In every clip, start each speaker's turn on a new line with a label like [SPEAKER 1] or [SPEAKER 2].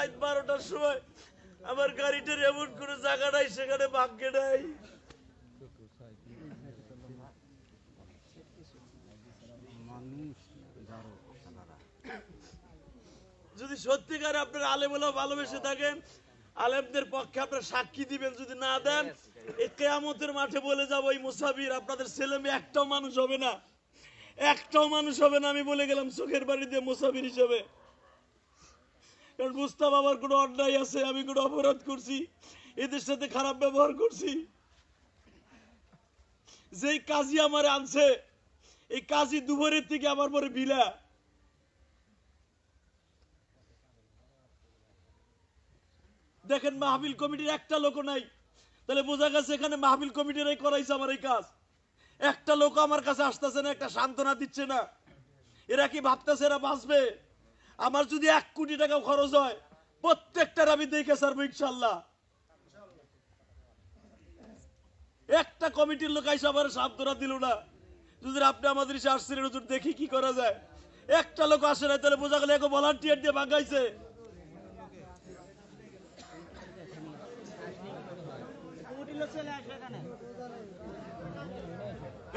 [SPEAKER 1] রাত 12টার সময় আমার গাড়িটার এমন কোনো জায়গা নাই সেখানে ভাগ্যে নাই। যদি সত্যিকার আপনার আলেমুল্লাহ ভালোবেসে থাকেন, আলেমদের পক্ষে আপনার সাক্ষী দিবেন। যদি না দেন, এই কিয়ামতের মাঠে বলে যাবো এই মুসাফির আপনাদের ছেলে মেয়ে একটাও মানুষ হবে না, একটাও মানুষ হবে না। আমি বলে গেলাম চোখের বাড়ি দিয়ে মুসাফির হিসেবে। কারণ মুস্তাফ আমার কোনো অন্যায় আছে, আমি কোনো অপরাধ করছি, এদের সাথে খারাপ ব্যবহার করছি। যেই কাজী আমার আনছে, এই কাজী দুপুরের থেকে আমার পরে বিলা। দেখেন মাহফিল কমিটির একটা লোক নাই, তাহলে বোঝা গেছে এখানে মাহফিল কমিটিরাই করাইছে আমার এই কাজ। একটা লোক আমার কাছে আসতেছে না, একটা সান্ত্বনা দিচ্ছে না। এরা কি ভাবতেছে এরা বাঁচবে? আমার যদি 1 কোটি টাকা খরচ হয়, প্রত্যেকটার আমি দেখে ছাড়বো ইনশাল্লাহ। একটা কমিটির লোক আইসা আমার সান্ত্বনা দিল না। যদি আপনি আমাদের এসে আসছিলেন হুজুর, দেখি কি করা যায়। একটা লোক আসে না, তাহলে বোঝা গেল এক ভলান্টিয়ার দিয়ে ভাগাইছে।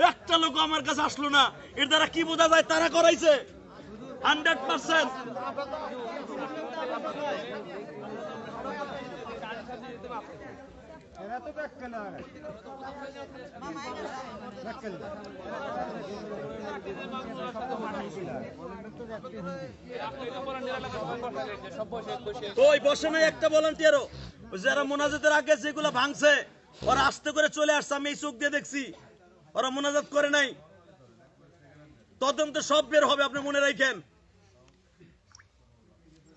[SPEAKER 1] একটা লোক আমার কাছে আসলো না, এর দ্বারা কি বোঝা যায় তারা করাইছে 100%। ওই বসে নাই একটা ভলান্টিয়ারও। যারা মোনাজাতের আগে যেগুলো ভাঙছে ওরা আস্তে করে চলে আসছে, আমি এই চোখ দিয়ে দেখছি। ওরা মোনাজাত করে নাই। তদন্তে সব বের হবে, আপনি মনে রাখেন।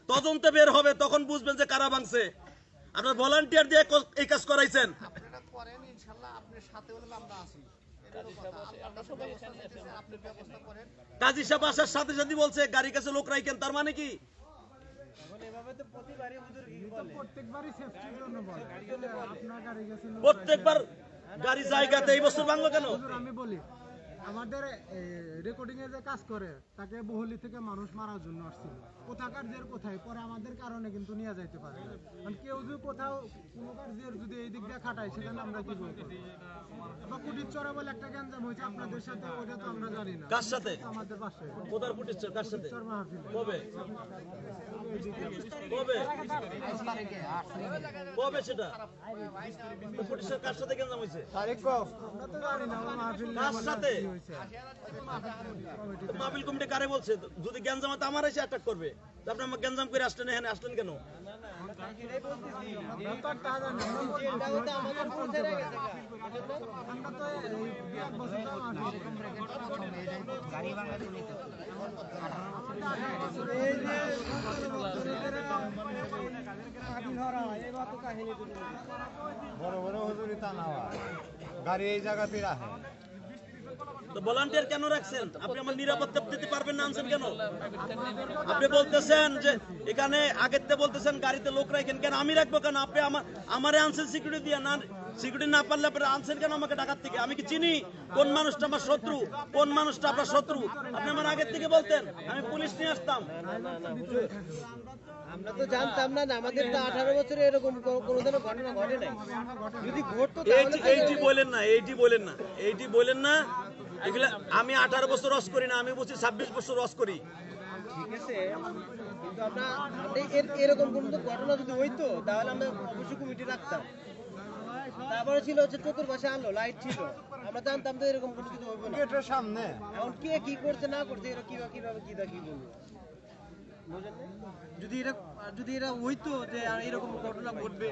[SPEAKER 1] তদন্তে বের হবে, তখন বুঝবেন যে কারা ভাঙছে। আপনার ভলান্টিয়ার দিয়ে এই কাজ করাইছেন। কাজী সাহেব আসার সাথে সাথে বলছে গাড়ির কাছে লোক রাখেন, তার মানে কি? প্রত্যেকবার গাড়ি জায়গাতে এই বছর ভাঙলো কেন?
[SPEAKER 2] আমি বলি, আমাদের রেকর্ডিং এ যে কাজ করে তাকে বহলি থেকে মানুষ মারার জন্য আসছিল। কোথাকার জের কোথায় পরে আমাদের কারণে কিন্তু নিয়ে যাইতে পারে না। কারণ কেউ যদি কোথাও কোনোকার জের যদি এই দিক দিয়ে খাটায়, সেখানে আমরা কি বলবো? বা কুটির চড়া বলে একটা গ্যাঞ্জাম হয়েছে আপনাদের সাথে, ওটা তো আমরা জানি না।
[SPEAKER 1] কার সাথে?
[SPEAKER 2] আমাদের পাশে।
[SPEAKER 1] কোথার কুটির চর? কার সাথে?
[SPEAKER 2] চর মাহফিল।
[SPEAKER 1] কবে কবে কবে সেটা? কুটির চর কার সাথে গ্যাঞ্জাম হয়েছে?
[SPEAKER 2] আমরা তো জানি না মাহফিল
[SPEAKER 1] কার সাথে?
[SPEAKER 2] হয়েছে।
[SPEAKER 1] মাহফিল কমিটি কারে বলছে? যদি গ্যাঞ্জাম হয় তো আমার এসে অ্যাটাক করবে। আপনি আমার গ্যাঞ্জাম করে আসলেন, এখানে আসলেন কেন?
[SPEAKER 3] বড় বড় হুজুরি তা না হয়, গাড়ি এই জায়গাতে রাখে।
[SPEAKER 1] তো ভলান্টিয়ার কেন রাখছেন? আপনি আমার নিরাপত্তা দিতে পারবেন না, আনছেন কেন? আপনি বলতেছেন যে এখানে আগের থেকে বলতেছেন গাড়িতে লোক রাখেন, কেন আমি রাখবো কেন? আপনি আমারে আনছেন সিকিউরিটি দিয়ে, না সিকিউরিটি না পারলে আপনি আনছেন কেন আমাকে ঢাকার থেকে? আমি কি চিনি কোন মানুষটা আমার শত্রু, কোন মানুষটা আপনার শত্রু? আপনি আমার আগের থেকে বলতেন, আমি পুলিশ নিয়ে আসতাম।
[SPEAKER 4] আমরা তো জানতাম না, আমাদের তো 18 বছরে এরকম কোনোদিনও ঘটনা ঘটে নাই। যদি ঘটতো
[SPEAKER 1] এইটি বলেন না, এইটি বলেন না, এইটি বলেন না। এগুলা আমি 18 বছর রস করি না, আমি বলছি 26 বছর রস করি।
[SPEAKER 4] ঠিক আছে, কিন্তু আমরা এরকম কোনো ঘটনা যদি হইতো তাহলে আমরা অবশ্যই কমিটি রাখতাম। তারপরে ছিল হচ্ছে চতুর্পাশে আলো লাইট ছিল, আমরা জানতাম তো এরকম কোনো কিছু হইব না।
[SPEAKER 3] গেটের সামনে
[SPEAKER 4] এখন কে কি করছে না করছে এরা কিভাবে কি বলবো? যদি এরা হইতো যে এরকম ঘটনা ঘটবে,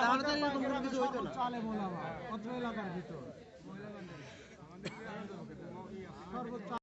[SPEAKER 4] তাহলে তো এরকম কোনো কিছু হইতো না।
[SPEAKER 2] অত্র এলাকার ভিতর